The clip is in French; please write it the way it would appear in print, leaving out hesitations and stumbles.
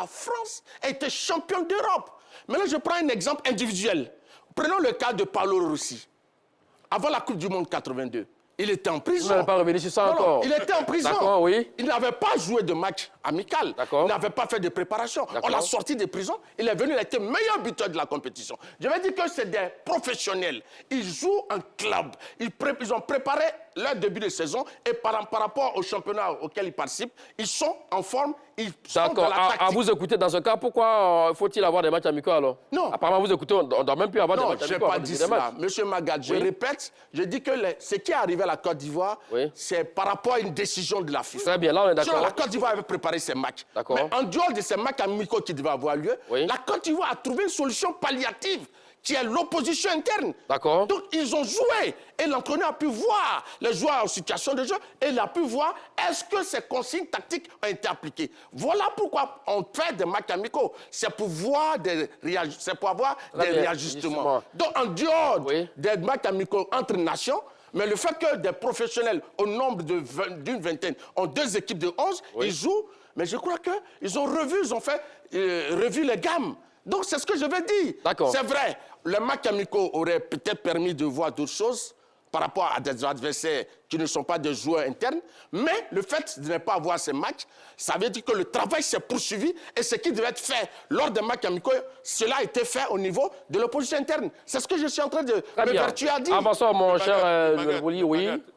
la France a été championne d'Europe. Maintenant, je prends un exemple individuel. Prenons le cas de Paolo Rossi. Avant la Coupe du Monde 82, il était en prison. Vous n'allez pas revenir sur ça encore. Non, il était en prison. D'accord, oui. Il n'avait pas joué de match amical. Il n'avait pas fait de préparation. On l'a sorti de prison. Il est venu, il a été meilleur buteur de la compétition. Je vais dire que c'est des professionnels. Ils jouent en club. Ils ont préparé leur début de saison et par rapport au championnat auquel ils participent, ils sont en forme. Ils sont dans la tactique. À vous écouter dans ce cas, pourquoi faut-il avoir des matchs amicaux alors? Non. Apparemment, vous écoutez, on ne doit même plus avoir des matchs amicaux. Non, je n'ai pas dit cela. Monsieur Magad, je répète, je dis que ce qui est arrivé à la Côte d'Ivoire, c'est par rapport à une décision de la FIFA. Très bien, là on est d'accord. La Côte d'Ivoire avait préparé ses matchs. Mais en dehors de ces matchs amicaux qui devaient avoir lieu, la Côte d'Ivoire a trouvé une solution palliative qui est l'opposition interne. D'accord. Donc, ils ont joué. Et l'entraîneur a pu voir les joueurs en situation de jeu. Et il a pu voir est-ce que ces consignes tactiques ont été appliquées. Voilà pourquoi on fait des matchs amicaux. C'est pour avoir des réajustements. Donc, en dehors des matchs amicaux entre nations, mais le fait que des professionnels au nombre d'une vingtaine ont 2 équipes de 11, ils jouent. Mais je crois qu'ils ont revu les gammes. Donc, c'est ce que je veux dire. C'est vrai, le match amicaux aurait peut-être permis de voir d'autres choses par rapport à des adversaires qui ne sont pas des joueurs internes. Mais le fait de ne pas avoir ces matchs, ça veut dire que le travail s'est poursuivi et ce qui devait être fait lors des matchs amicaux, cela a été fait au niveau de l'opposition interne. C'est ce que je suis en train de me vertuer à dire. Avançons, mon cher Bouli, oui.